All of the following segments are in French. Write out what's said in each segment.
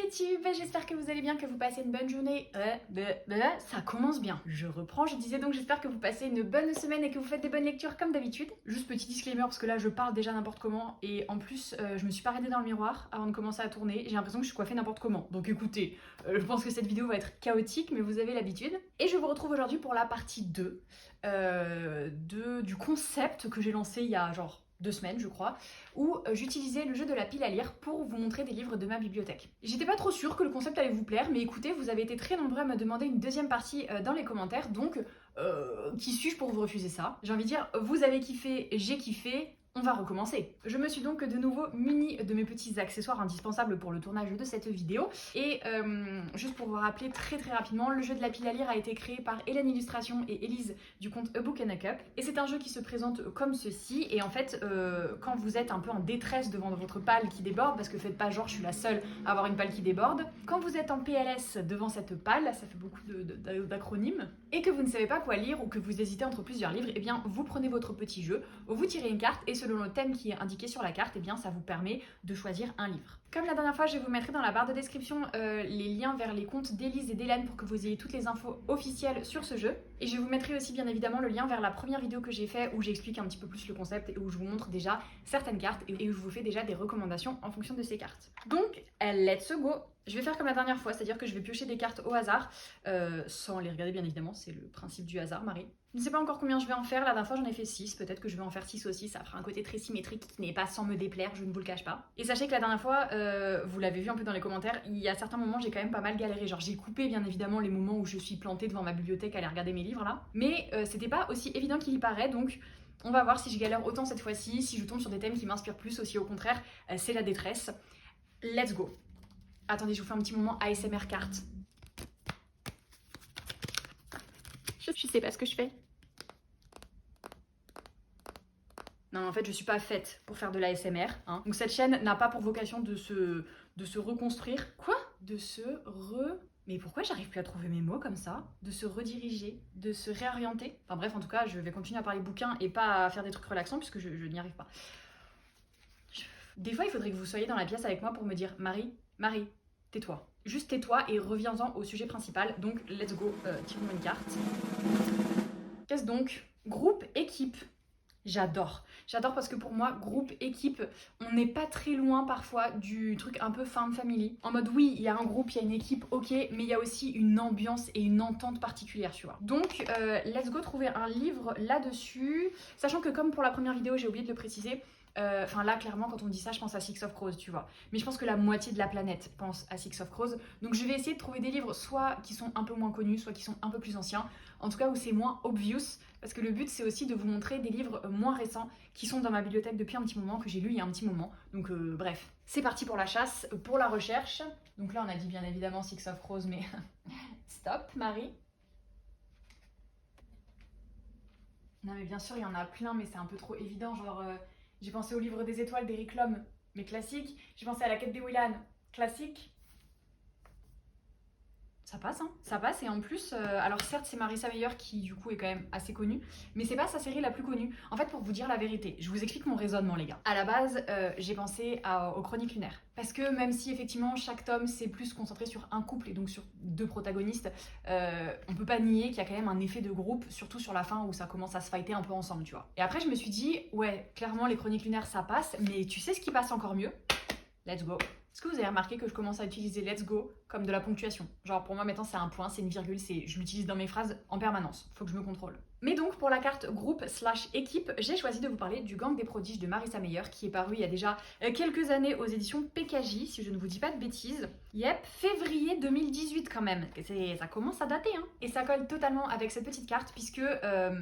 YouTube, j'espère que vous allez bien, que vous passez une bonne journée. Ça commence bien. Je reprends, je disais donc j'espère que vous passez une bonne semaine et que vous faites des bonnes lectures comme d'habitude. Juste petit disclaimer parce que là je parle déjà n'importe comment et en plus je me suis pas regardée dans le miroir avant de commencer à tourner. J'ai l'impression que je suis coiffée n'importe comment. Donc écoutez, je pense que cette vidéo va être chaotique mais vous avez l'habitude. Et je vous retrouve aujourd'hui pour la partie 2 du concept que j'ai lancé il y a genre 2 semaines je crois, où j'utilisais le jeu de la pile à lire pour vous montrer des livres de ma bibliothèque. J'étais pas trop sûre que le concept allait vous plaire, mais écoutez, vous avez été très nombreux à me demander une deuxième partie dans les commentaires, donc qui suis-je pour vous refuser ça? J'ai envie de dire, vous avez kiffé, j'ai kiffé, on va recommencer. Je me suis donc de nouveau munie de mes petits accessoires indispensables pour le tournage de cette vidéo. Et juste pour vous rappeler très rapidement, le jeu de la pile à lire a été créé par Hélène Illustration et Élise du compte A Book and a Cup. Et c'est un jeu qui se présente comme ceci. Et en fait, quand vous êtes un peu en détresse devant votre palle qui déborde, parce que faites pas genre je suis la seule à avoir une palle qui déborde, quand vous êtes en PLS devant cette palle, ça fait beaucoup d'acronymes, et que vous ne savez pas quoi lire ou que vous hésitez entre plusieurs livres, et bien vous prenez votre petit jeu, vous tirez une carte et selon le thème qui est indiqué sur la carte, et bien ça vous permet de choisir un livre. Comme la dernière fois, je vous mettrai dans la barre de description les liens vers les comptes d'Élise et d'Hélène pour que vous ayez toutes les infos officielles sur ce jeu. Et je vous mettrai aussi bien évidemment le lien vers la première vidéo que j'ai fait où j'explique un petit peu plus le concept et où je vous montre déjà certaines cartes et où je vous fais déjà des recommandations en fonction de ces cartes. Donc, let's go! Je vais faire comme la dernière fois, c'est-à-dire que je vais piocher des cartes au hasard, sans les regarder bien évidemment, c'est le principe du hasard, Marie. Je ne sais pas encore combien je vais en faire, la dernière fois j'en ai fait 6, peut-être que je vais en faire 6 aussi, ça fera un côté très symétrique qui n'est pas sans me déplaire, je ne vous le cache pas. Et sachez que la dernière fois, vous l'avez vu un peu dans les commentaires, il y a certains moments j'ai quand même pas mal galéré, genre j'ai coupé bien évidemment les moments où je suis plantée devant ma bibliothèque à aller regarder mes livres là, mais c'était pas aussi évident qu'il y paraît, donc on va voir si je galère autant cette fois-ci, si je tombe sur des thèmes qui m'inspirent plus, aussi au contraire, c'est la détresse. Let's go! Attendez, je vous fais un petit moment ASMR carte. Je sais pas ce que je fais. Non, en fait, je suis pas faite pour faire de l'ASMR. Hein. Donc cette chaîne n'a pas pour vocation de se reconstruire. Quoi? Mais pourquoi j'arrive plus à trouver mes mots comme ça? De se rediriger, de se réorienter. Enfin bref, en tout cas, je vais continuer à parler bouquins et pas à faire des trucs relaxants puisque je n'y arrive pas. Des fois, il faudrait que vous soyez dans la pièce avec moi pour me dire « Marie, tais-toi. » Juste tais-toi et reviens-en au sujet principal. Donc, let's go, tirons une carte. Qu'est-ce donc? Groupe, équipe. J'adore. J'adore parce que pour moi, groupe, équipe, on n'est pas très loin parfois du truc un peu found family. En mode oui, il y a un groupe, il y a une équipe, ok, mais il y a aussi une ambiance et une entente particulière, tu vois. Donc, let's go trouver un livre là-dessus. Sachant que comme pour la première vidéo, j'ai oublié de le préciser, enfin là clairement quand on dit ça je pense à Six of Crows tu vois, mais je pense que la moitié de la planète pense à Six of Crows, donc je vais essayer de trouver des livres soit qui sont un peu moins connus, soit qui sont un peu plus anciens, en tout cas où c'est moins obvious, parce que le but c'est aussi de vous montrer des livres moins récents qui sont dans ma bibliothèque depuis un petit moment, que j'ai lu il y a un petit moment, donc bref. C'est parti pour la chasse, pour la recherche. Donc là on a dit bien évidemment Six of Crows, mais stop Marie. Non mais bien sûr il y en a plein mais c'est un peu trop évident, genre j'ai pensé au livre des étoiles d'Eric Lhomme, mais classique. J'ai pensé à la quête des Willan, classique. Ça passe, hein. Ça passe, et en plus, alors certes c'est Marissa Meyer qui du coup est quand même assez connue, mais c'est pas sa série la plus connue. En fait, pour vous dire la vérité, je vous explique mon raisonnement les gars. À la base, j'ai pensé aux Chroniques lunaires. Parce que même si effectivement chaque tome c'est plus concentré sur un couple et donc sur 2 protagonistes, on peut pas nier qu'il y a quand même un effet de groupe, surtout sur la fin où ça commence à se fighter un peu ensemble, tu vois. Et après je me suis dit, ouais, clairement les Chroniques lunaires ça passe, mais tu sais ce qui passe encore mieux? Let's go. Est-ce que vous avez remarqué que je commence à utiliser let's go comme de la ponctuation? Genre pour moi maintenant c'est un point, c'est une virgule, je l'utilise dans mes phrases en permanence. Faut que je me contrôle. Mais donc pour la carte groupe/équipe, j'ai choisi de vous parler du Gang des prodiges de Marissa Meyer qui est paru il y a déjà quelques années aux éditions PKJ, si je ne vous dis pas de bêtises. Yep, février 2018 quand même. Ça commence à dater, hein. Et ça colle totalement avec cette petite carte puisque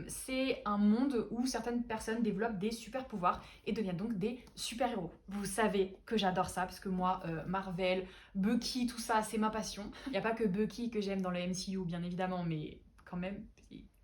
c'est un monde où certaines personnes développent des super pouvoirs et deviennent donc des super-héros. Vous savez que j'adore ça parce que moi, Marvel, Bucky, tout ça, c'est ma passion. Il n'y a pas que Bucky que j'aime dans le MCU bien évidemment, mais quand même,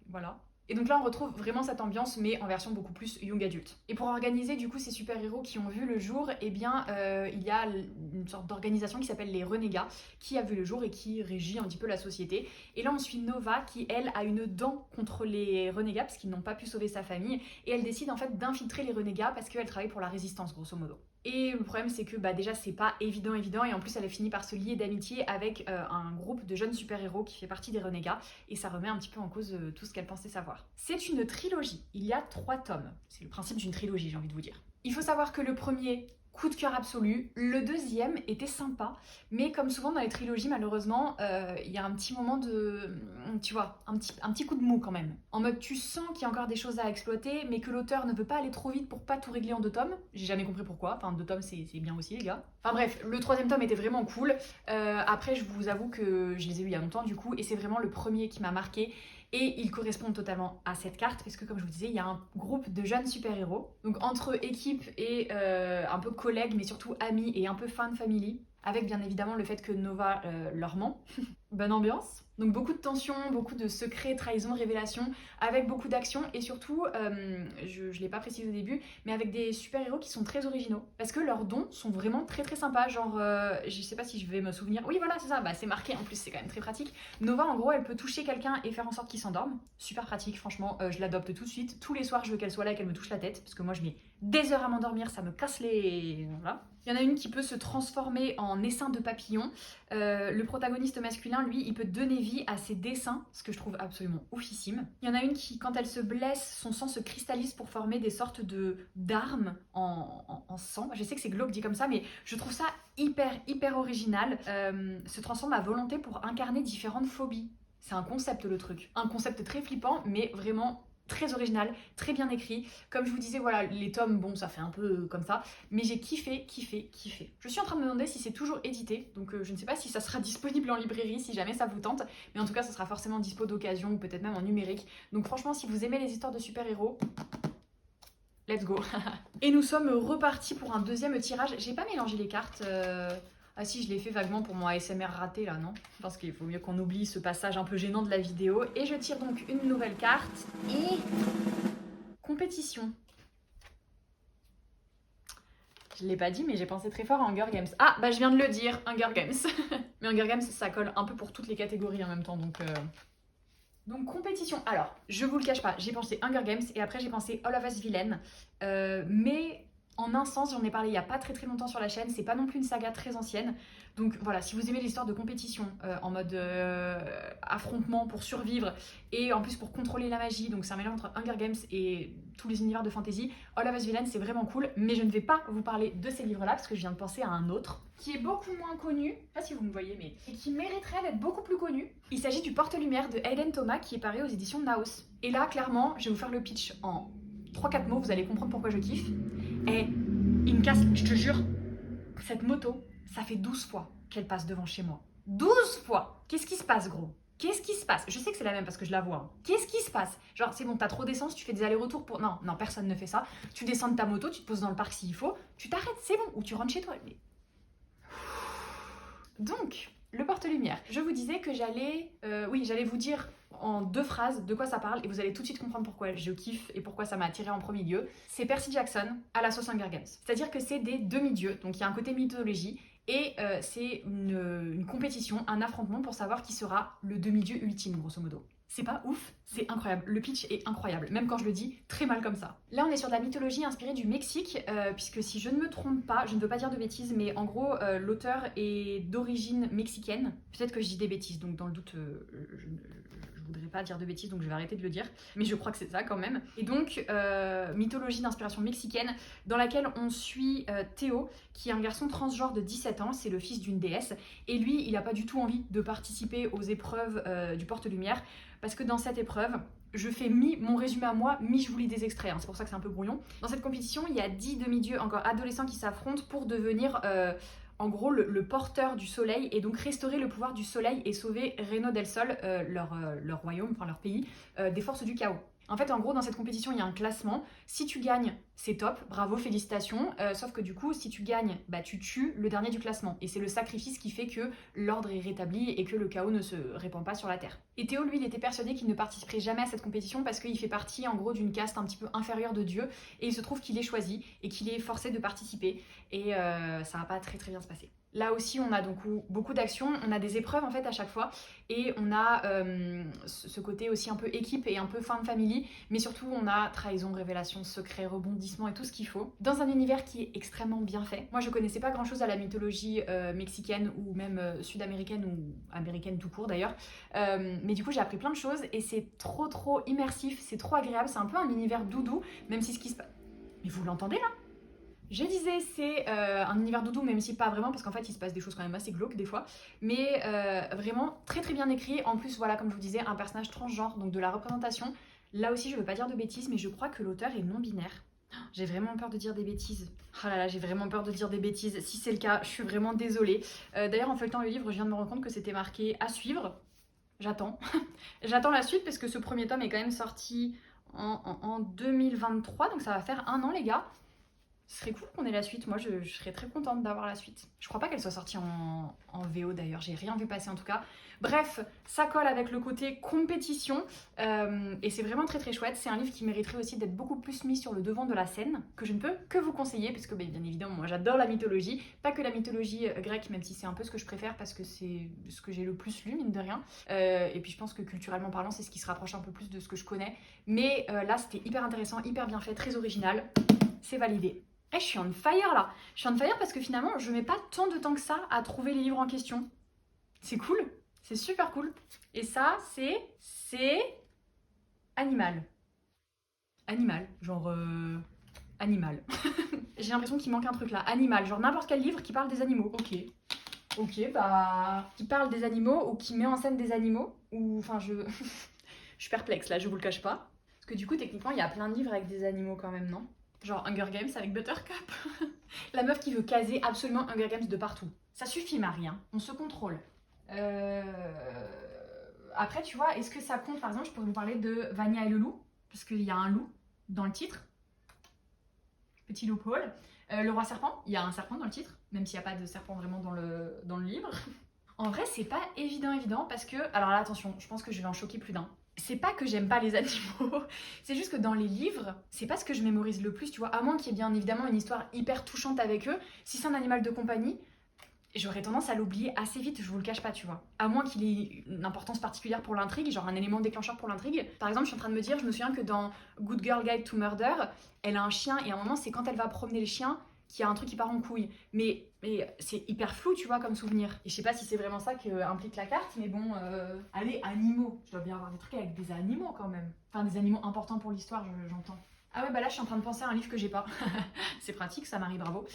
voilà. Et donc là on retrouve vraiment cette ambiance mais en version beaucoup plus young adulte. Et pour organiser du coup ces super-héros qui ont vu le jour, eh bien il y a une sorte d'organisation qui s'appelle les Renégats qui a vu le jour et qui régit un petit peu la société. Et là on suit Nova qui elle a une dent contre les renégats parce qu'ils n'ont pas pu sauver sa famille et elle décide en fait d'infiltrer les renégats parce qu'elle travaille pour la résistance grosso modo. Et le problème c'est que déjà c'est pas évident et en plus elle a fini par se lier d'amitié avec un groupe de jeunes super-héros qui fait partie des renégats et ça remet un petit peu en cause tout ce qu'elle pensait savoir. C'est une trilogie, il y a 3 tomes, c'est le principe d'une trilogie j'ai envie de vous dire. Il faut savoir que le premier, coup de cœur absolu, le deuxième était sympa, mais comme souvent dans les trilogies malheureusement, il y a un petit moment de, tu vois, un petit coup de mou quand même. En mode tu sens qu'il y a encore des choses à exploiter, mais que l'auteur ne veut pas aller trop vite pour pas tout régler en 2 tomes. J'ai jamais compris pourquoi, enfin 2 tomes c'est bien aussi les gars. Enfin bref, le 3e tome était vraiment cool. Après je vous avoue que je les ai eu il y a longtemps du coup, et c'est vraiment le premier qui m'a marqué. Et ils correspondent totalement à cette carte, parce que comme je vous disais, il y a un groupe de jeunes super-héros. Donc entre équipe et un peu collègues, mais surtout amis et un peu fan family, avec bien évidemment le fait que Nova leur ment. Bonne ambiance. Donc beaucoup de tensions, beaucoup de secrets, trahisons, révélations, avec beaucoup d'action et surtout, je ne l'ai pas précisé au début, mais avec des super-héros qui sont très originaux. Parce que leurs dons sont vraiment très très sympas, genre, je sais pas si je vais me souvenir, oui voilà c'est ça, bah, c'est marqué en plus, c'est quand même très pratique. Nova en gros elle peut toucher quelqu'un et faire en sorte qu'il s'endorme, super pratique franchement, je l'adopte tout de suite, tous les soirs je veux qu'elle soit là et qu'elle me touche la tête, parce que moi je mets des heures à m'endormir, ça me casse les... Voilà. Il y en a une qui peut se transformer en essaim de papillon. Le protagoniste masculin, lui, il peut donner vie à ses dessins, ce que je trouve absolument oufissime. Il y en a une qui, quand elle se blesse, son sang se cristallise pour former des sortes d'armes en sang. Je sais que c'est glauque dit comme ça, mais je trouve ça hyper original. Se transforme à volonté pour incarner différentes phobies. C'est un concept le truc. Un concept très flippant, mais vraiment très original, très bien écrit. Comme je vous disais, voilà, les tomes, bon, ça fait un peu comme ça, mais j'ai kiffé. Je suis en train de me demander si c'est toujours édité, donc je ne sais pas si ça sera disponible en librairie, si jamais ça vous tente, mais en tout cas, ça sera forcément dispo d'occasion, ou peut-être même en numérique. Donc franchement, si vous aimez les histoires de super-héros, let's go. Et nous sommes repartis pour un 2e tirage. J'ai pas mélangé les cartes... Ah si, je l'ai fait vaguement pour mon ASMR raté là, non? Parce qu'il faut mieux qu'on oublie ce passage un peu gênant de la vidéo. Et je tire donc une nouvelle carte. Et... compétition. Je l'ai pas dit, mais j'ai pensé très fort à Hunger Games. Ah, bah je viens de le dire, Hunger Games. Mais Hunger Games, ça colle un peu pour toutes les catégories en même temps, donc... Donc compétition. Alors, je vous le cache pas, j'ai pensé Hunger Games et après j'ai pensé All of Us Villain. Mais... en un sens, j'en ai parlé il n'y a pas très longtemps sur la chaîne, c'est pas non plus une saga très ancienne. Donc voilà, si vous aimez l'histoire de compétition en mode affrontement pour survivre et en plus pour contrôler la magie, donc c'est un mélange entre Hunger Games et tous les univers de fantasy, All of Us Villain c'est vraiment cool, mais je ne vais pas vous parler de ces livres-là parce que je viens de penser à un autre qui est beaucoup moins connu, je sais pas si vous me voyez, mais et qui mériterait d'être beaucoup plus connu. Il s'agit du Porte-Lumière de Hayden Thomas qui est paru aux éditions Naos. Et là, clairement, je vais vous faire le pitch en 3-4 mots, vous allez comprendre pourquoi je kiffe. Et il me casse, je te jure, cette moto, ça fait 12 fois qu'elle passe devant chez moi. 12 fois! Qu'est-ce qui se passe, gros? Qu'est-ce qui se passe? Je sais que c'est la même parce que je la vois. Hein. Qu'est-ce qui se passe? Genre, c'est bon, t'as trop d'essence, tu fais des allers-retours pour... Non, personne ne fait ça. Tu descends de ta moto, tu te poses dans le parc s'il faut, tu t'arrêtes, c'est bon, ou tu rentres chez toi. Mais... donc, le porte-lumière. Je vous disais que j'allais vous dire en 2 phrases de quoi ça parle et vous allez tout de suite comprendre pourquoi je kiffe et pourquoi ça m'a attiré en premier lieu. C'est Percy Jackson à la sauce Hunger Games. C'est-à-dire que c'est des demi-dieux, donc il y a un côté mythologie et c'est une compétition, un affrontement pour savoir qui sera le demi-dieu ultime, grosso modo. C'est pas ouf, c'est incroyable. Le pitch est incroyable, même quand je le dis très mal comme ça. Là, on est sur de la mythologie inspirée du Mexique, puisque si je ne me trompe pas, je ne veux pas dire de bêtises, mais en gros, l'auteur est d'origine mexicaine. Peut-être que je dis des bêtises, donc dans le doute, je voudrais pas dire de bêtises, donc je vais arrêter de le dire. Mais je crois que c'est ça quand même. Et donc, mythologie d'inspiration mexicaine, dans laquelle on suit Théo, qui est un garçon transgenre de 17 ans, c'est le fils d'une déesse. Et lui, il n'a pas du tout envie de participer aux épreuves du porte-lumière, parce que dans cette épreuve, je fais mon résumé à moi, je vous lis des extraits, hein, c'est pour ça que c'est un peu brouillon. Dans cette compétition, il y a 10 demi-dieux encore adolescents qui s'affrontent pour devenir en gros le porteur du soleil et donc restaurer le pouvoir du soleil et sauver Reino del Sol, leur royaume, enfin leur pays, des forces du chaos. En fait, en gros, dans cette compétition, il y a un classement. Si tu gagnes, c'est top, bravo, félicitations. Sauf que du coup, si tu gagnes, bah tu tues le dernier du classement. Et c'est le sacrifice qui fait que l'ordre est rétabli et que le chaos ne se répand pas sur la Terre. Et Théo, lui, il était persuadé qu'il ne participerait jamais à cette compétition parce qu'il fait partie, en gros, d'une caste un petit peu inférieure de Dieu. Et il se trouve qu'il est choisi et qu'il est forcé de participer. Et ça va pas très très bien se passer. Là aussi, on a donc beaucoup d'actions, on a des épreuves en fait à chaque fois et on a ce côté aussi un peu équipe et un peu fin de famille, mais surtout on a trahison, révélation, secret, rebondissement et tout ce qu'il faut. Dans un univers qui est extrêmement bien fait. Moi je connaissais pas grand chose à la mythologie mexicaine ou même sud-américaine ou américaine tout court d'ailleurs, mais du coup j'ai appris plein de choses et c'est trop immersif, c'est trop agréable, c'est un peu un univers doudou, même si ce qui se passe... Mais vous l'entendez là ? Je disais, c'est un univers doudou, même si pas vraiment, parce qu'en fait, il se passe des choses quand même assez glauques des fois. Mais vraiment très bien écrit. En plus, voilà, comme je vous disais, un personnage transgenre, donc de la représentation. Là aussi, je veux pas dire de bêtises, mais je crois que l'auteur est non-binaire. J'ai vraiment peur de dire des bêtises. Oh là là, j'ai vraiment peur de dire des bêtises. Si c'est le cas, je suis vraiment désolée. D'ailleurs, en feuilletant le livre, je viens de me rendre compte que c'était marqué à suivre. J'attends. J'attends la suite, parce que ce premier tome est quand même sorti en 2023, donc ça va faire 1 an, les gars. Ce serait cool qu'on ait la suite, moi je serais très contente d'avoir la suite. Je crois pas qu'elle soit sortie en VO d'ailleurs, j'ai rien vu passer en tout cas. Bref, ça colle avec le côté compétition et c'est vraiment très chouette. C'est un livre qui mériterait aussi d'être beaucoup plus mis sur le devant de la scène, que je ne peux que vous conseiller, puisque bien évidemment moi j'adore la mythologie, pas que la mythologie grecque, même si c'est un peu ce que je préfère parce que c'est ce que j'ai le plus lu, mine de rien. Et puis je pense que culturellement parlant, c'est ce qui se rapproche un peu plus de ce que je connais. Mais là c'était hyper intéressant, hyper bien fait, très original, c'est validé. Eh, je suis on fire là. Je suis on fire parce que finalement, je mets pas tant de temps que ça à trouver les livres en question. C'est cool, c'est super cool. Et ça, c'est animal. Animal, genre animal. J'ai l'impression qu'il manque un truc là. Animal, genre n'importe quel livre qui parle des animaux. Ok, bah qui parle des animaux ou qui met en scène des animaux. Ou enfin je je suis perplexe là, je vous le cache pas. Parce que du coup, techniquement, il y a plein de livres avec des animaux quand même, non? Genre Hunger Games avec Buttercup. La meuf qui veut caser absolument Hunger Games de partout. Ça suffit Marie, hein. On se contrôle. Après, tu vois, est-ce que ça compte? Par exemple, je pourrais vous parler de Vania et le loup, parce qu'il y a un loup dans le titre. Petit loup Paul. Le roi serpent, il y a un serpent dans le titre, même s'il n'y a pas de serpent vraiment dans le livre. En vrai, c'est pas évident parce que... Alors là, attention, je pense que je vais en choquer plus d'un. C'est pas que j'aime pas les animaux, c'est juste que dans les livres, c'est pas ce que je mémorise le plus, tu vois, à moins qu'il y ait bien évidemment une histoire hyper touchante avec eux. Si c'est un animal de compagnie, j'aurais tendance à l'oublier assez vite, je vous le cache pas, tu vois. À moins qu'il ait une importance particulière pour l'intrigue, genre un élément déclencheur pour l'intrigue. Par exemple, je suis en train de me dire, je me souviens que dans Good Girl Guide to Murder, elle a un chien et à un moment, c'est quand elle va promener le chien qu'il y a un truc qui part en couille. Mais c'est hyper flou, tu vois, comme souvenir. Et je sais pas si c'est vraiment ça qu'implique la carte, mais bon, allez, animaux. Je dois bien avoir des trucs avec des animaux quand même. Enfin, des animaux importants pour l'histoire, j'entends. Ah ouais, bah là, je suis en train de penser à un livre que j'ai pas. C'est pratique, ça Marie, bravo.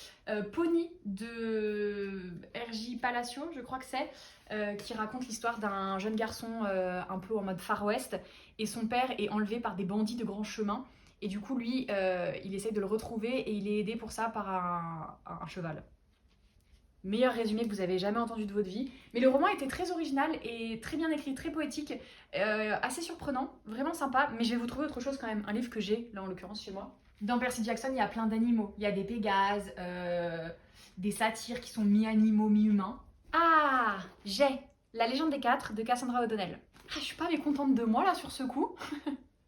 Pony de R.J. Palacio, je crois que c'est, qui raconte l'histoire d'un jeune garçon un peu en mode Far West, et son père est enlevé par des bandits de grand chemin. Et du coup, lui, il essaye de le retrouver et il est aidé pour ça par un cheval. Meilleur résumé que vous avez jamais entendu de votre vie. Mais le roman était très original et très bien écrit, très poétique, assez surprenant, vraiment sympa. Mais je vais vous trouver autre chose quand même, un livre que j'ai, là en l'occurrence chez moi. Dans Percy Jackson, il y a plein d'animaux. Il y a des pégases, des satyres qui sont mi-animaux, mi-humains. Ah, j'ai La légende des 4 de Cassandra O'Donnell. Ah, je suis pas mécontente de moi là sur ce coup.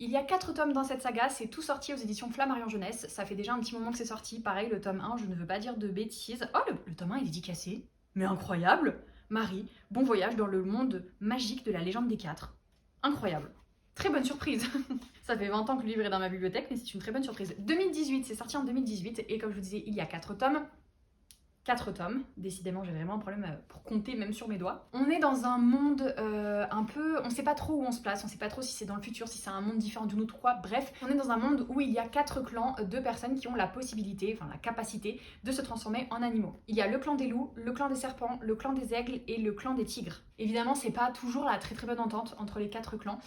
Il y a 4 tomes dans cette saga, c'est tout sorti aux éditions Flammarion Jeunesse. Ça fait déjà un petit moment que c'est sorti. Pareil, le tome 1, je ne veux pas dire de bêtises. Oh, le tome 1 est dédicacé. Mais incroyable! Marie, bon voyage dans le monde magique de la légende des 4. Incroyable. Très bonne surprise. Ça fait 20 ans que le livre est dans ma bibliothèque, mais c'est une très bonne surprise. 2018, c'est sorti en 2018. Et comme je vous disais, il y a 4 tomes. 4 tomes, décidément j'ai vraiment un problème pour compter même sur mes doigts. On est dans un monde un peu, on sait pas trop où on se place, on sait pas trop si c'est dans le futur, si c'est un monde différent d'une autre quoi, bref, on est dans un monde où il y a 4 clans de personnes qui ont la possibilité, enfin la capacité de se transformer en animaux. Il y a le clan des loups, le clan des serpents, le clan des aigles et le clan des tigres. Évidemment, c'est pas toujours la très très bonne entente entre les 4 clans,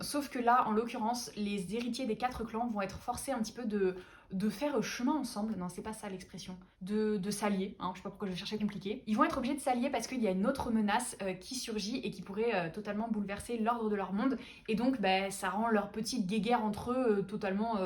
sauf que là, en l'occurrence, les héritiers des 4 clans vont être forcés un petit peu de faire chemin ensemble, non c'est pas ça l'expression, de s'allier, hein, je sais pas pourquoi je vais chercher compliqué. Ils vont être obligés de s'allier parce qu'il y a une autre menace qui surgit et qui pourrait totalement bouleverser l'ordre de leur monde, et donc bah, ça rend leur petite guéguerre entre eux totalement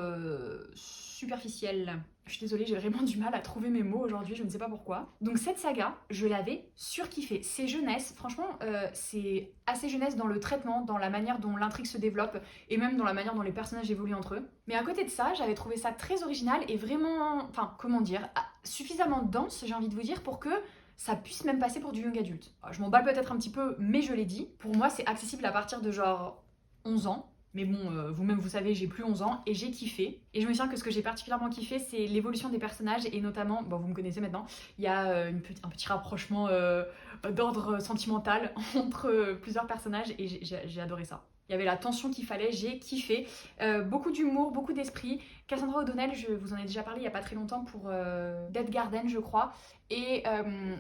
superficielle. Je suis désolée, j'ai vraiment du mal à trouver mes mots aujourd'hui, je ne sais pas pourquoi. Donc cette saga, je l'avais surkiffée. C'est jeunesse, franchement, c'est assez jeunesse dans le traitement, dans la manière dont l'intrigue se développe, et même dans la manière dont les personnages évoluent entre eux. Mais à côté de ça, j'avais trouvé ça très original et vraiment, enfin, comment dire, suffisamment dense, j'ai envie de vous dire, pour que ça puisse même passer pour du young adulte. Je m'emballe peut-être un petit peu, mais je l'ai dit. Pour moi, c'est accessible à partir de genre 11 ans. Mais bon, vous-même vous savez, j'ai plus 11 ans et j'ai kiffé. Et je me souviens que ce que j'ai particulièrement kiffé, c'est l'évolution des personnages et notamment, bon vous me connaissez maintenant, il y a un petit rapprochement d'ordre sentimental entre plusieurs personnages et j'ai adoré ça. Il y avait la tension qu'il fallait, j'ai kiffé. Beaucoup d'humour, beaucoup d'esprit. Cassandra O'Donnell, je vous en ai déjà parlé il y a pas très longtemps pour Dead Garden, je crois. Et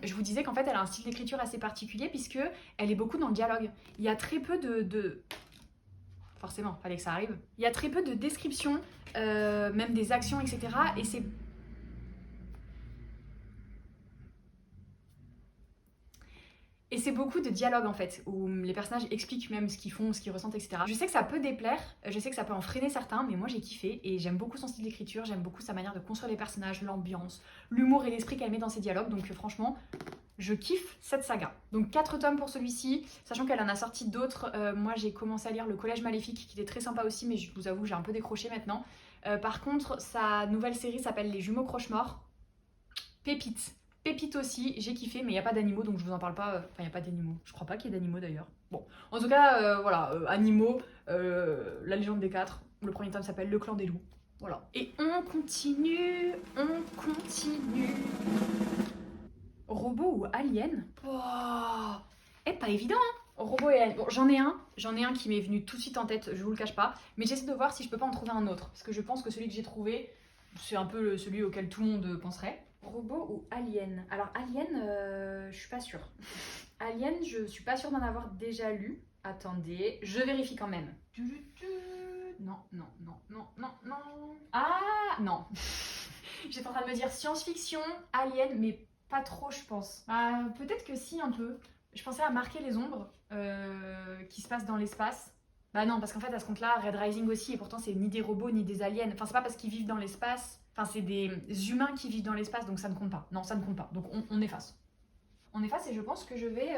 je vous disais qu'en fait, elle a un style d'écriture assez particulier puisque elle est beaucoup dans le dialogue. Il y a très peu forcément, fallait que ça arrive. Il y a très peu de descriptions, même des actions, etc. Et c'est beaucoup de dialogue en fait, où les personnages expliquent même ce qu'ils font, ce qu'ils ressentent, etc. Je sais que ça peut déplaire, je sais que ça peut en freiner certains, mais moi j'ai kiffé et j'aime beaucoup son style d'écriture, j'aime beaucoup sa manière de construire les personnages, l'ambiance, l'humour et l'esprit qu'elle met dans ses dialogues, donc franchement, je kiffe cette saga. Donc 4 tomes pour celui-ci, sachant qu'elle en a sorti d'autres. Moi j'ai commencé à lire Le Collège Maléfique qui était très sympa aussi, mais je vous avoue j'ai un peu décroché maintenant. Par contre sa nouvelle série s'appelle Les Jumeaux Croche-Morts. Pépite. Pépite aussi, j'ai kiffé, mais il n'y a pas d'animaux donc je vous en parle pas. Enfin il n'y a pas d'animaux, je crois pas qu'il y ait d'animaux d'ailleurs. Bon, en tout cas voilà, animaux, La Légende des 4, le premier tome s'appelle Le Clan des Loups. Voilà. Et on continue. Robot ou alien? Oh, pas évident, hein. Robot et alien. Bon, j'en ai un qui m'est venu tout de suite en tête, je vous le cache pas, mais j'essaie de voir si je peux pas en trouver un autre, parce que je pense que celui que j'ai trouvé, c'est un peu celui auquel tout le monde penserait. Robot ou alien? Alors alien, je suis pas sûre. Alien, je suis pas sûre d'en avoir déjà lu. Attendez, je vérifie quand même. Non. Ah non. J'étais en train de me dire science-fiction, alien, mais pas trop, je pense. Peut-être que si, un peu. Je pensais à Marquer les ombres, qui se passe dans l'espace. Bah non, parce qu'en fait, à ce compte-là, Red Rising aussi, et pourtant, c'est ni des robots, ni des aliens. Enfin, c'est pas parce qu'ils vivent dans l'espace. Enfin, c'est des humains qui vivent dans l'espace, donc ça ne compte pas. Non, ça ne compte pas. Donc, on efface. On efface et je pense que je vais,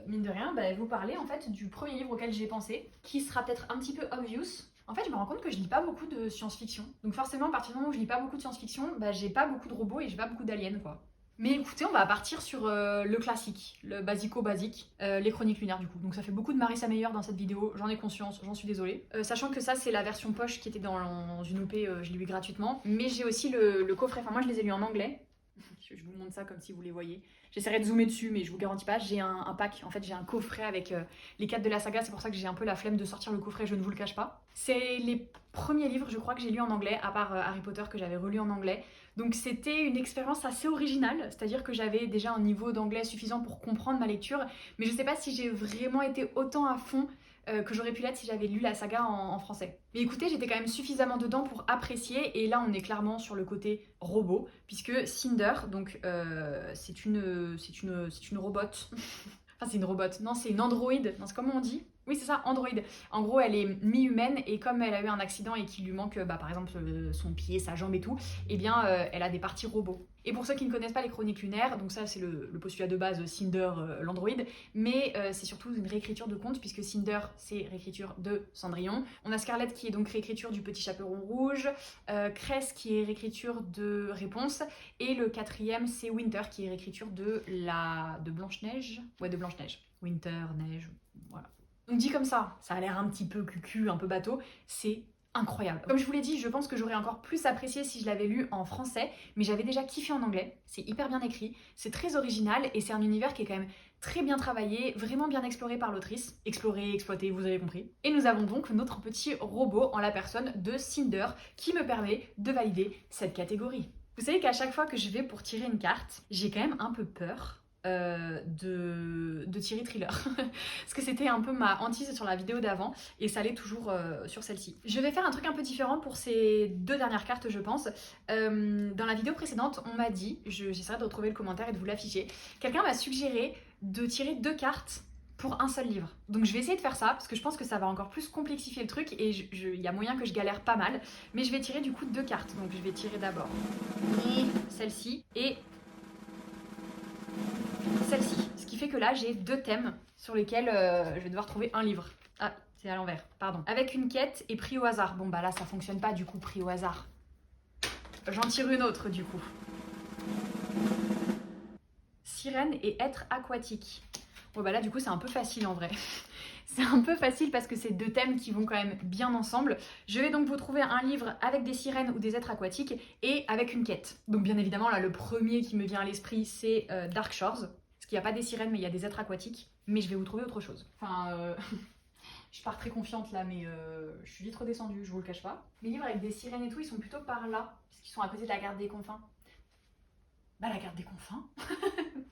mine de rien, vous parler, en fait, du premier livre auquel j'ai pensé, qui sera peut-être un petit peu obvious. En fait, je me rends compte que je lis pas beaucoup de science-fiction. Donc forcément, à partir du moment où je lis pas beaucoup de science-fiction, j'ai pas beaucoup de robots et j'ai pas beaucoup d'aliens, quoi. Mais écoutez, on va partir sur le classique, le basico-basique, les Chroniques lunaires du coup. Donc ça fait beaucoup de Marissa Meyer dans cette vidéo, j'en ai conscience, j'en suis désolée. Sachant que ça c'est la version poche qui était dans une OP, je l'ai eu gratuitement. Mais j'ai aussi le coffret, enfin moi je les ai lus en anglais. Je vous montre ça comme si vous les voyez. J'essaierai de zoomer dessus, mais je vous garantis pas. J'ai un pack, en fait, j'ai un coffret avec les 4 de la saga. C'est pour ça que j'ai un peu la flemme de sortir le coffret, je ne vous le cache pas. C'est les premiers livres, je crois, que j'ai lus en anglais, à part Harry Potter que j'avais relu en anglais. Donc c'était une expérience assez originale, c'est-à-dire que j'avais déjà un niveau d'anglais suffisant pour comprendre ma lecture, mais je sais pas si j'ai vraiment été autant à fond que j'aurais pu l'être si j'avais lu la saga en français. Mais écoutez, j'étais quand même suffisamment dedans pour apprécier, et là on est clairement sur le côté robot, puisque Cinder, donc c'est une robot. Enfin c'est une robot, non c'est une androïde, non c'est comment on dit? Oui c'est ça, androïde. En gros elle est mi-humaine et comme elle a eu un accident et qu'il lui manque par exemple son pied, sa jambe et tout, eh bien elle a des parties robots. Et pour ceux qui ne connaissent pas les Chroniques lunaires, donc ça c'est le postulat de base, Cinder, l'androïde, mais c'est surtout une réécriture de conte puisque Cinder c'est réécriture de Cendrillon. On a Scarlett qui est donc réécriture du Petit Chaperon Rouge, Cress qui est réécriture de Réponse, et le quatrième c'est Winter qui est réécriture de Blanche-Neige. Ouais, de Blanche-Neige. Winter, neige, voilà. Donc dit comme ça a l'air un petit peu cucu, un peu bateau, c'est incroyable. Comme je vous l'ai dit, je pense que j'aurais encore plus apprécié si je l'avais lu en français, mais j'avais déjà kiffé en anglais. C'est hyper bien écrit, c'est très original et c'est un univers qui est quand même très bien travaillé, vraiment bien exploré par l'autrice. Exploré, exploité, vous avez compris. Et nous avons donc notre petit robot en la personne de Cinder qui me permet de valider cette catégorie. Vous savez qu'à chaque fois que je vais pour tirer une carte, j'ai quand même un peu peur. de Thierry Thriller. Parce que c'était un peu ma hantise sur la vidéo d'avant et ça l'est toujours sur celle-ci. Je vais faire un truc un peu différent pour ces 2 dernières cartes, je pense. Dans la vidéo précédente, on m'a dit, j'essaierai de retrouver le commentaire et de vous l'afficher, quelqu'un m'a suggéré de tirer 2 cartes pour un seul livre. Donc je vais essayer de faire ça parce que je pense que ça va encore plus complexifier le truc et il y a moyen que je galère pas mal. Mais je vais tirer du coup 2 cartes. Donc je vais tirer d'abord celle-ci et celle-ci. Ce qui fait que là j'ai 2 thèmes sur lesquels je vais devoir trouver un livre. Ah, c'est à l'envers, pardon. Avec une quête et pris au hasard. Bon bah là ça fonctionne pas du coup, pris au hasard. J'en tire une autre du coup. Sirène et être aquatique. Bon bah là du coup c'est un peu facile en vrai. C'est un peu facile parce que c'est 2 thèmes qui vont quand même bien ensemble. Je vais donc vous trouver un livre avec des sirènes ou des êtres aquatiques et avec une quête. Donc bien évidemment là le premier qui me vient à l'esprit c'est Dark Shores. Parce qu'il n'y a pas des sirènes mais il y a des êtres aquatiques. Mais je vais vous trouver autre chose. Enfin je pars très confiante là mais je suis vite redescendue, je vous le cache pas. Les livres avec des sirènes et tout ils sont plutôt par là. Parce qu'ils sont à côté de la garde des confins. Bah la carte des confins.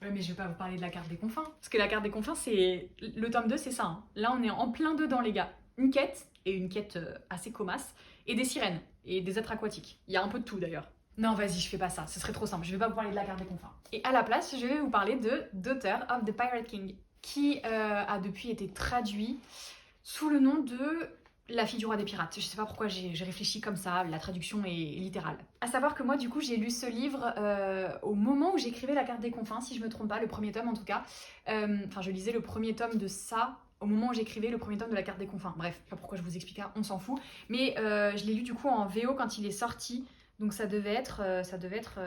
Ouais mais je vais pas vous parler de la carte des confins. Parce que la carte des confins c'est... Le tome 2 c'est ça. Hein. Là on est en plein dedans les gars. Une quête, et une quête assez comasse, et des sirènes, et des êtres aquatiques. Il y a un peu de tout d'ailleurs. Non vas-y je fais pas ça, ce serait trop simple. Je vais pas vous parler de la carte des confins. Et à la place je vais vous parler de Daughter of the Pirate King. Qui a depuis été traduit sous le nom de... La fille du roi des pirates. Je sais pas pourquoi j'ai réfléchi comme ça, la traduction est littérale. À savoir que moi du coup j'ai lu ce livre au moment où j'écrivais la carte des confins, si je me trompe pas, le premier tome en tout cas. Enfin je lisais le premier tome de ça au moment où j'écrivais le premier tome de la carte des confins. Bref, pas pourquoi je vous explique, on s'en fout. Mais je l'ai lu du coup en VO quand il est sorti. Donc ça devait être,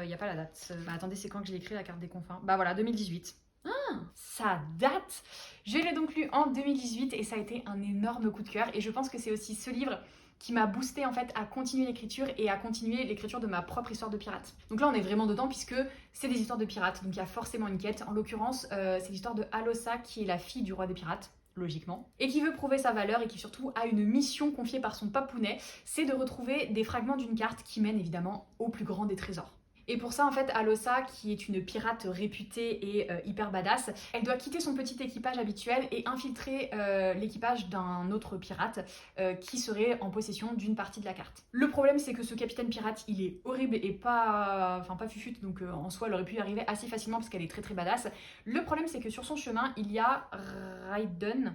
il n'y a pas la date. Bah, attendez, c'est quand que j'ai écrit la carte des confins? Bah voilà, 2018. Ça date. Je l'ai donc lu en 2018 et ça a été un énorme coup de cœur et je pense que c'est aussi ce livre qui m'a boosté en fait à continuer l'écriture et à continuer l'écriture de ma propre histoire de pirate. Donc là on est vraiment dedans puisque c'est des histoires de pirates, donc il y a forcément une quête. En l'occurrence c'est l'histoire de Alosa qui est la fille du roi des pirates, logiquement, et qui veut prouver sa valeur et qui surtout a une mission confiée par son papounet, c'est de retrouver des fragments d'une carte qui mène évidemment au plus grand des trésors. Et pour ça, en fait, Alosa, qui est une pirate réputée et hyper badass, elle doit quitter son petit équipage habituel et infiltrer l'équipage d'un autre pirate qui serait en possession d'une partie de la carte. Le problème, c'est que ce capitaine pirate, il est horrible et pas fufute, donc en soi, elle aurait pu y arriver assez facilement parce qu'elle est très très badass. Le problème, c'est que sur son chemin, il y a Raiden,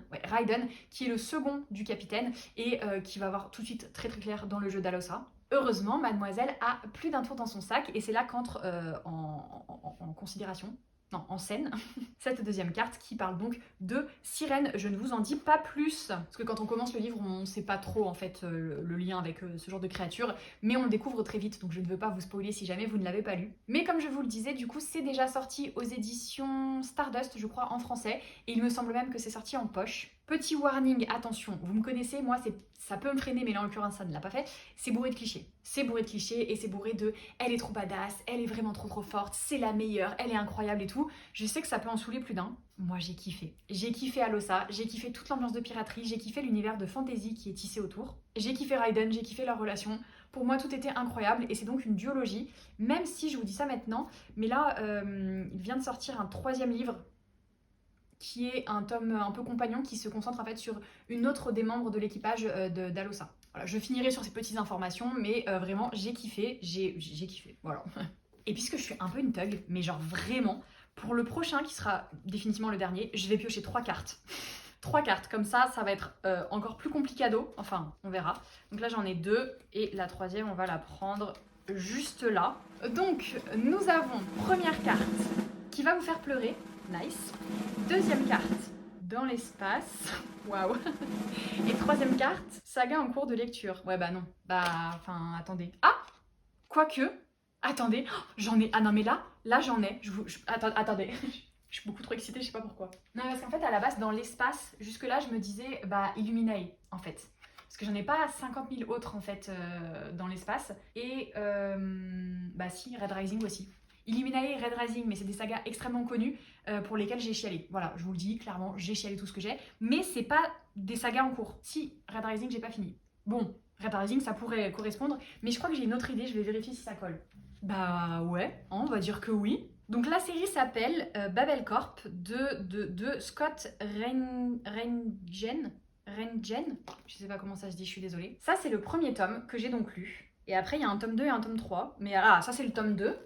qui est le second du capitaine et qui va avoir tout de suite très très clair dans le jeu d'Alosa. Heureusement, mademoiselle a plus d'un tour dans son sac et c'est là qu'entre en considération, non, en scène, cette deuxième carte qui parle donc de sirène. Je ne vous en dis pas plus, parce que quand on commence le livre, on ne sait pas trop en fait le lien avec ce genre de créature, mais on le découvre très vite, donc je ne veux pas vous spoiler si jamais vous ne l'avez pas lu. Mais comme je vous le disais, du coup, c'est déjà sorti aux éditions Stardust, je crois, en français, et il me semble même que c'est sorti en poche. Petit warning, attention, vous me connaissez, moi ça peut me freiner, mais là en l'occurrence ça ne l'a pas fait, c'est bourré de clichés. C'est bourré de clichés et c'est bourré de elle est trop badass, elle est vraiment trop forte, c'est la meilleure, elle est incroyable et tout. Je sais que ça peut en saouler plus d'un. Moi j'ai kiffé. J'ai kiffé Alosa, j'ai kiffé toute l'ambiance de piraterie, j'ai kiffé l'univers de fantasy qui est tissé autour. J'ai kiffé Raiden, j'ai kiffé leur relation. Pour moi tout était incroyable et c'est donc une duologie, même si je vous dis ça maintenant, mais là il vient de sortir un 3e livre qui est un tome un peu compagnon qui se concentre en fait sur une autre des membres de l'équipage d'Alosa. Voilà, je finirai sur ces petites informations, mais vraiment j'ai kiffé, j'ai kiffé, voilà. Et puisque je suis un peu une thug, mais genre vraiment, pour le prochain qui sera définitivement le dernier, je vais piocher 3 cartes. 3 cartes, comme ça va être encore plus complicado, enfin on verra. Donc là j'en ai 2 et la 3e on va la prendre juste là. Donc nous avons première carte qui va vous faire pleurer. Nice. 2e carte, dans l'espace. Waouh. Et 3e carte, saga en cours de lecture. Ouais, bah non. Bah, enfin, attendez. Ah, quoique. Attendez, oh, j'en ai. Ah non, mais là j'en ai. Attendez. Je suis beaucoup trop excitée, je sais pas pourquoi. Non, parce qu'en fait, à la base, dans l'espace, jusque-là, je me disais, bah, Illuminae, en fait. Parce que j'en ai pas 50 000 autres, en fait, dans l'espace. Et, bah si, Red Rising aussi. Illuminae et Red Rising, mais c'est des sagas extrêmement connues pour lesquelles j'ai chialé. Voilà, je vous le dis clairement, j'ai chialé tout ce que j'ai. Mais c'est pas des sagas en cours. Si, Red Rising, j'ai pas fini. Bon, Red Rising, ça pourrait correspondre, mais je crois que j'ai une autre idée, je vais vérifier si ça colle. Bah ouais, on va dire que oui. Donc la série s'appelle Babel Corp de Scott Rentgen. Je sais pas comment ça se dit, je suis désolée. Ça c'est le premier tome que j'ai donc lu. Et après il y a un tome 2 et un tome 3. Mais ça c'est le tome 2.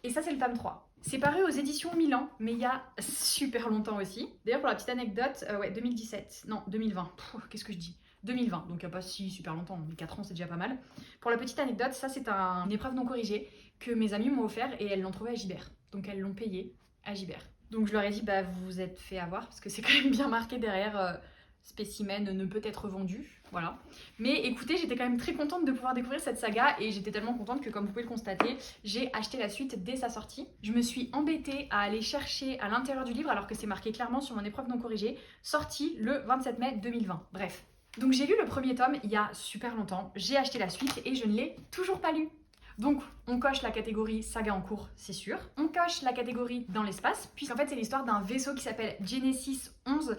Et ça c'est le tome 3. C'est paru aux éditions Milan, mais il y a super longtemps aussi. D'ailleurs pour la petite anecdote, 2017. Non, 2020. Qu'est-ce que je dis 2020, donc il n'y a pas si super longtemps, mais 4 ans c'est déjà pas mal. Pour la petite anecdote, ça c'est une épreuve non corrigée que mes amies m'ont offert et elles l'ont trouvé à Gibert. Donc elles l'ont payé à Gibert. Donc je leur ai dit, bah vous vous êtes fait avoir, parce que c'est quand même bien marqué derrière, spécimen ne peut être vendu, voilà. Mais écoutez, j'étais quand même très contente de pouvoir découvrir cette saga et j'étais tellement contente que, comme vous pouvez le constater, j'ai acheté la suite dès sa sortie. Je me suis embêtée à aller chercher à l'intérieur du livre, alors que c'est marqué clairement sur mon épreuve non corrigée, sortie le 27 mai 2020. Bref. Donc j'ai lu le premier tome il y a super longtemps, j'ai acheté la suite et je ne l'ai toujours pas lu. Donc on coche la catégorie saga en cours, c'est sûr. On coche la catégorie dans l'espace, puisqu'en fait c'est l'histoire d'un vaisseau qui s'appelle Genesis 11,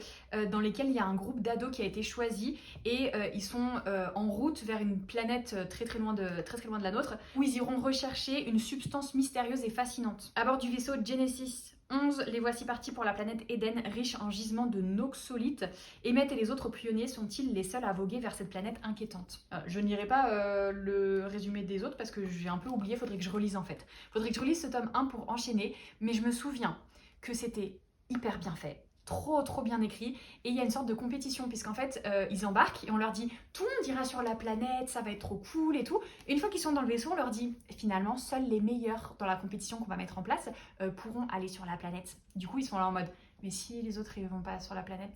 dans lequel il y a un groupe d'ados qui a été choisi et ils sont en route vers une planète très très loin de la nôtre, où ils iront rechercher une substance mystérieuse et fascinante. À bord du vaisseau Genesis 11, les voici partis pour la planète Eden, riche en gisements de noxolite. Emmett et les autres pionniers sont-ils les seuls à voguer vers cette planète inquiétante? Je n'irai pas le résumé des autres parce que j'ai un peu oublié, faudrait que je relise en fait. Faudrait que je relise ce tome 1 pour enchaîner, mais je me souviens que c'était hyper bien fait. Trop bien écrit, et il y a une sorte de compétition puisqu'en fait ils embarquent et on leur dit tout le monde ira sur la planète, ça va être trop cool et tout. Et une fois qu'ils sont dans le vaisseau, on leur dit finalement seuls les meilleurs dans la compétition qu'on va mettre en place pourront aller sur la planète. Du coup ils sont là en mode mais si les autres ils vont pas sur la planète,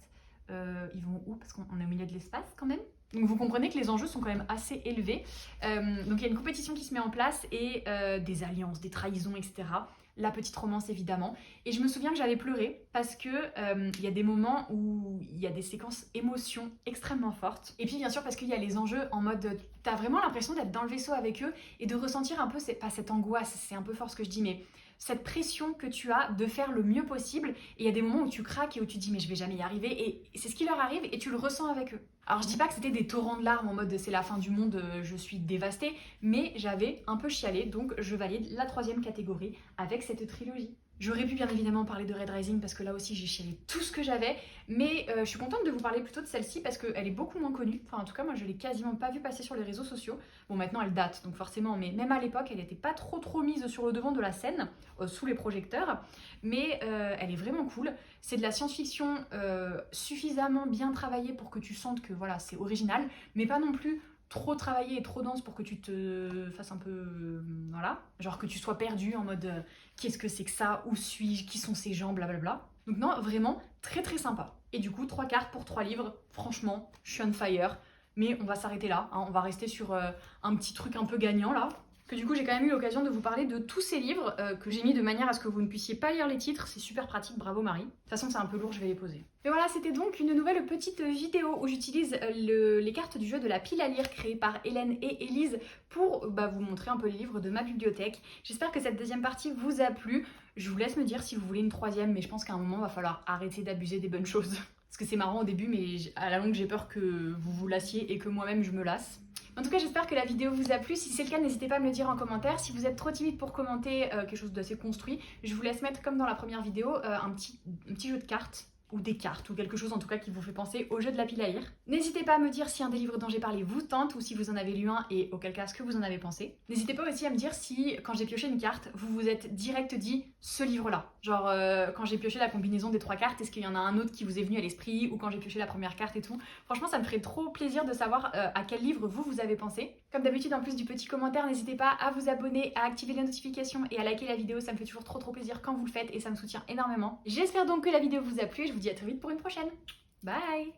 ils vont où? Parce qu'on est au milieu de l'espace quand même. Donc vous comprenez que les enjeux sont quand même assez élevés. Donc il y a une compétition qui se met en place et des alliances, des trahisons, etc. La petite romance évidemment. Et je me souviens que j'avais pleuré parce que il y a des moments où il y a des séquences émotions extrêmement fortes. Et puis bien sûr parce qu'il y a les enjeux en mode t'as vraiment l'impression d'être dans le vaisseau avec eux et de ressentir un peu, c'est pas cette angoisse, c'est un peu fort ce que je dis, mais cette pression que tu as de faire le mieux possible. Et il y a des moments où tu craques et où tu te dis mais je vais jamais y arriver, et c'est ce qui leur arrive et tu le ressens avec eux. Alors je dis pas que c'était des torrents de larmes en mode c'est la fin du monde, je suis dévastée, mais j'avais un peu chialé, donc je valide la 3e catégorie avec cette trilogie. J'aurais pu bien évidemment parler de Red Rising parce que là aussi j'ai chialé tout ce que j'avais, mais je suis contente de vous parler plutôt de celle-ci parce qu'elle est beaucoup moins connue. Enfin en tout cas moi je l'ai quasiment pas vue passer sur les réseaux sociaux. Bon maintenant elle date donc forcément, mais même à l'époque elle n'était pas trop mise sur le devant de la scène, sous les projecteurs, mais elle est vraiment cool. C'est de la science-fiction suffisamment bien travaillée pour que tu sentes que voilà c'est original, mais pas non plus trop travaillé et trop dense pour que tu te fasses un peu voilà, genre que tu sois perdu en mode qu'est-ce que c'est que ça, où suis-je, qui sont ces gens, blablabla. Donc non, vraiment très sympa. Et du coup 3 cartes pour 3 livres, franchement je suis on fire, mais on va s'arrêter là, hein. On va rester sur un petit truc un peu gagnant là. Que du coup j'ai quand même eu l'occasion de vous parler de tous ces livres que j'ai mis de manière à ce que vous ne puissiez pas lire les titres. C'est super pratique, bravo Marie. De toute façon c'est un peu lourd, je vais les poser. Et voilà, c'était donc une nouvelle petite vidéo où j'utilise les cartes du jeu de la pile à lire créée par Hélène et Élise pour vous montrer un peu les livres de ma bibliothèque. J'espère que cette deuxième partie vous a plu. Je vous laisse me dire si vous voulez une 3e, mais je pense qu'à un moment il va falloir arrêter d'abuser des bonnes choses. Parce que c'est marrant au début, mais à la longue j'ai peur que vous vous lassiez et que moi-même je me lasse. En tout cas, j'espère que la vidéo vous a plu. Si c'est le cas, n'hésitez pas à me le dire en commentaire. Si vous êtes trop timide pour commenter quelque chose d'assez construit, je vous laisse mettre, comme dans la première vidéo, un petit jeu de cartes, ou des cartes, ou quelque chose en tout cas qui vous fait penser au jeu de la pile à lire. N'hésitez pas à me dire si un des livres dont j'ai parlé vous tente, ou si vous en avez lu un, et auquel cas, ce que vous en avez pensé. N'hésitez pas aussi à me dire si, quand j'ai pioché une carte, vous vous êtes direct dit ce livre-là. Genre, quand j'ai pioché la combinaison des 3 cartes, est-ce qu'il y en a un autre qui vous est venu à l'esprit, ou quand j'ai pioché la première carte et tout. Franchement, ça me ferait trop plaisir de savoir à quel livre vous avez pensé. Comme d'habitude, en plus du petit commentaire, n'hésitez pas à vous abonner, à activer les notifications et à liker la vidéo. Ça me fait toujours trop plaisir quand vous le faites et ça me soutient énormément. J'espère donc que la vidéo vous a plu et je vous dis à très vite pour une prochaine. Bye!